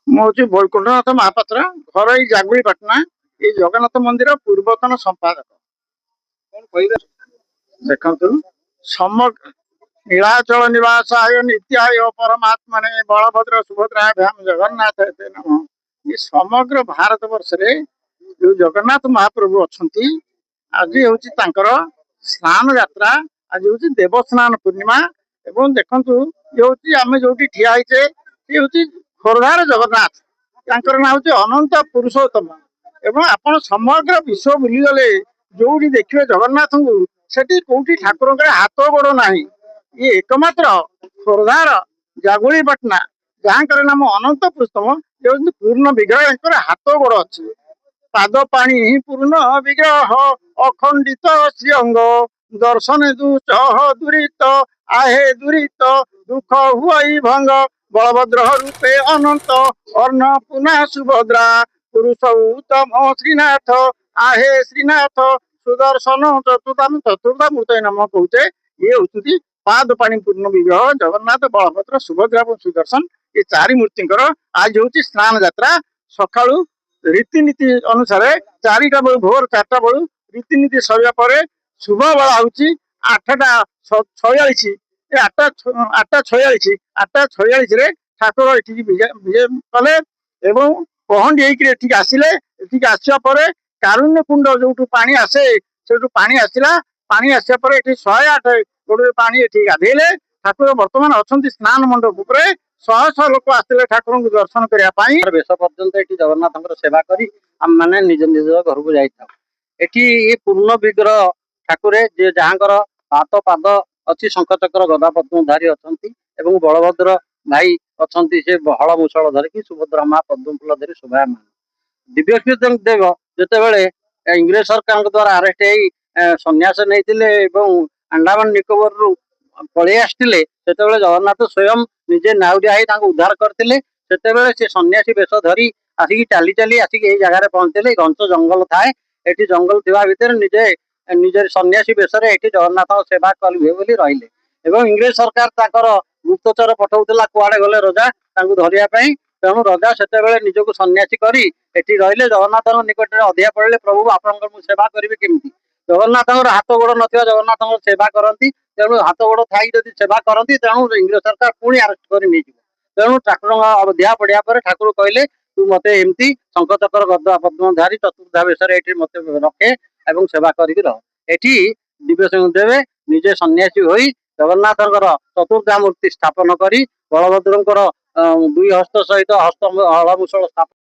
ମୁଁ ହଉଛି ବୈକୁଣ୍ଠନାଥ ମହାପାତ୍ର, ଘର ଏଇ ଜାଗୁଳି ପାଟଣା। ଏଇ ଜଗନ୍ନାଥ ମନ୍ଦିର ପୂର୍ବତନ ସମ୍ପାଦକ। କଣ କହିବେ ଦେଖନ୍ତୁ, ସମଗ୍ର ନୀଳାଚଳ ନିବାସାୟ ନିତ୍ୟାୟ ପରମାତ୍ମନେ ବଳଭଦ୍ର ସୁଭଦ୍ରାଭ୍ୟାମ ଜଗନ୍ନାଥ ଏତେ ନମଃ। ଏ ସମଗ୍ର ଭାରତ ବର୍ଷରେ ଯୋଉ ଜଗନ୍ନାଥ ମହାପ୍ରଭୁ ଅଛନ୍ତି, ଆଜି ହଉଛି ତାଙ୍କର ସ୍ନାନ ଯାତ୍ରା। ଆଜି ହଉଛି ଦେବସ୍ନାନ ପୂର୍ଣ୍ଣିମା। ଏବଂ ଦେଖନ୍ତୁ, ଇଏ ହଉଛି ଆମେ ଯୋଉଠି ଠିଆ ହେଇଛେ, ଇଏ ହଉଛି ଖୋର୍ଦ୍ଧାର ଜଗନ୍ନାଥ। ତାଙ୍କର ନାଁ ହଉଛି ଅନନ୍ତ ପୁରୁଷୋତ୍ତମ। ଏବଂ ଆପଣ ସମଗ୍ର ବିଶ୍ୱ ବୁଲିଗଲେ ଯୋଉଠି ଦେଖିବେ ଜଗନ୍ନାଥଙ୍କୁ, ସେଠି କୋଉଠି ଠାକୁରଙ୍କର ହାତ ଗୋଡ ନାହିଁ। ଇଏ ଏକମାତ୍ର ଖୋର୍ଦ୍ଧାର ଜାଗୁଳି ପାଟଣା, ଯାହାଙ୍କର ନାମ ଅନନ୍ତ ପୁରୁଷୋତ୍ତମ। ସେ ହଉଛି ପୂର୍ଣ୍ଣ ବିଗ୍ରହ, ୟାଙ୍କର ହାତ ଗୋଡ ଅଛି। ପାଦ ପାଣି ପୂର୍ଣ୍ଣ ବିଗ୍ରହ, ଅଖଣ୍ଡିତ ଶ୍ରୀଅଙ୍ଗ, ଦର୍ଶନ ଦୁଃଚହ ଦୂରିତ, ଆହେ ଦୂରିତ ଦୁଃଖ ହୁଅଇ ଭଙ୍ଗ। ବଳଭଦ୍ର ରୂପେ ଅନନ୍ତ, ଅନ୍ନପୂର୍ଣ୍ଣା ସୁଭଦ୍ରା, ପୁରୁଷ ଉତ୍ତମ ଶ୍ରୀନାଥ, ଆହେ ଶ୍ରୀନାଥ ସୁଦର୍ଶନ ଚତୁର୍ଦ୍ଧା ନାମ କହୁଛେ। ଇଏ ହଉଛନ୍ତି ପାଦ ପାଣି ପୂର୍ଣ୍ଣ ବିଗ୍ରହ ଜଗନ୍ନାଥ, ବଳଭଦ୍ର, ସୁଭଦ୍ରା ଏବଂ ସୁଦର୍ଶନ। ଏ ଚାରି ମୂର୍ତ୍ତିଙ୍କର ଆଜି ହଉଛି ସ୍ନାନ ଯାତ୍ରା। ସକାଳୁ ରୀତିନୀତି ଅନୁସାରେ 4ଟା ବେଳୁ, ଭୋର 4ଟା ବେଳୁ ରୀତିନୀତି ସରିବା ପରେ ଶୁଭ ବେଳା ହଉଛି 8ଟା 46। ଏ 8ଟା 46ରେ ଠାକୁର ଏଠିକି ବିଜେ କଲେ ଏବଂ ପହଣ୍ଡି ହେଇକିରି ଏଠିକି ଆସିଲେ। ଏଠିକି ଆସିବା ପରେ କାରୁଣ୍ୟ କୁଣ୍ଡ ଯୋଉଠୁ ପାଣି ଆସେ, ସେଠୁ ପାଣି ଆସିଲା। ପାଣି ଆସିବା ପରେ ଏଠି 108 ଗୋଡରେ ପାଣି ଏଠି ଗାଧେଇଲେ। ଠାକୁର ବର୍ତ୍ତମାନ ଅଛନ୍ତି ସ୍ନାନ ମଣ୍ଡପ ଉପରେ। ଶହ ଶହ ଲୋକ ଆସିଥିଲେ ଠାକୁରଙ୍କୁ ଦର୍ଶନ କରିବା ପାଇଁ। ବେଶ ପର୍ଯ୍ୟନ୍ତ ଏଠି ଜଗନ୍ନାଥଙ୍କର ସେବା କରି ଆମେ ମାନେ ନିଜ ନିଜ ଘରକୁ ଯାଇଥାଉ। ଏଠି ପୂର୍ଣ୍ଣ ବିଗ୍ରହ ଠାକୁରେ ଯେ ଯାହାଙ୍କର ହାତ ପାଦ ଅଛି, ଶଙ୍ଖ ଚକ୍ର ଗଦା ପଦ୍ମଧାରୀ ଅଛନ୍ତି ଏବଂ ବଳଭଦ୍ର ଭାଇ ଅଛନ୍ତି, ସେ ହଳ ମୂଷଳ ଧରିକି, ସୁଭଦ୍ରା ମା ପଦ୍ମ ଫୁଲ ଧରି ଶୋଭାୟମାନ। ଦିବ୍ୟକୃତ ଦେବ ଯେତେବେଳେ ଇଂରେଜ ସରକାରଙ୍କ ଦ୍ୱାରା ଆରେଷ୍ଟ ହେଇ ସନ୍ନ୍ୟାସ ନେଇଥିଲେ ଏବଂ ଆଣ୍ଡାମାନ ନିକୋବରରୁ ପଳେଇ ଆସିଥିଲେ, ସେତେବେଳେ ଜଗନ୍ନାଥ ସ୍ୱୟଂ ନିଜେ ନାଉରିଆ ହେଇ ତାଙ୍କୁ ଉଦ୍ଧାର କରିଥିଲେ। ସେତେବେଳେ ସେ ସନ୍ନ୍ୟାସୀ ବେଶ ଧରି ଆସିକି ଚାଲି ଚାଲି ଆସିକି ଏଇ ଜାଗାରେ ପହଞ୍ଚିଲେ। ଘଞ୍ଚ ଜଙ୍ଗଲ ଥାଏ, ଏଠି ଜଙ୍ଗଲ ଥିବା ଭିତରେ ନିଜେ ସନ୍ନ୍ୟାସୀ ବେଶରେ ଏଠି ଜଗନ୍ନାଥଙ୍କ ସେବା କରିବେ ବୋଲି ରହିଲେ। ଏବଂ ଇଂରେଜ ସରକାର ତାଙ୍କର ଗୁପ୍ତଚର ପଠାଉଥିଲା କୁଆଡେ ଗଲେ ରଜା ତାଙ୍କୁ ଧରିବା ପାଇଁ। ତେଣୁ ରଜା ସେତେବେଳେ ନିଜକୁ ସନ୍ନ୍ୟାସୀ କରି ଏଠି ରହିଲେ। ଜଗନ୍ନାଥଙ୍କ ନିକଟରେ ଅଧିଆ ପଡିଲେ, ପ୍ରଭୁ ଆପଣଙ୍କର ମୁଁ ସେବା କରିବି କେମିତି? ଜଗନ୍ନାଥଙ୍କର ହାତ ଗୋଡ ନଥିବା ଜଗନ୍ନାଥଙ୍କର ସେବା କରନ୍ତି। ତେଣୁ ହାତ ଗୋଡ ଥାଇ ଯଦି ସେବା କରନ୍ତି, ତେଣୁ ଇଂରେଜ ସରକାର ପୁଣି ଆରେଷ୍ଟ କରି ନେଇଯିବ। ତେଣୁ ଠାକୁରଙ୍କ ଅଧିଆ ପଡିବା ପରେ ଠାକୁର କହିଲେ, ତୁ ମତେ ଏମିତି ଶଙ୍ଖ ଚକ୍ର ଗଦା ପଦ୍ମଧାରୀ ଚତୁର୍ଦ୍ଧା ବେଶରେ ଏଠି ମତେ ରଖେ ଏବଂ ସେବା କରିକି ରହ। ଏଠି ଦିବ୍ୟସିଂହ ଦେବେ ନିଜେ ସନ୍ନ୍ୟାସୀ ହୋଇ ଜଗନ୍ନାଥଙ୍କର ଚତୁର୍ଦ୍ଧା ମୂର୍ତ୍ତି ସ୍ଥାପନ କରି, ବଳଭଦ୍ରଙ୍କର 2 ହସ୍ତ ସହିତ ହଳମୂଷଳ ସ୍ଥାପନ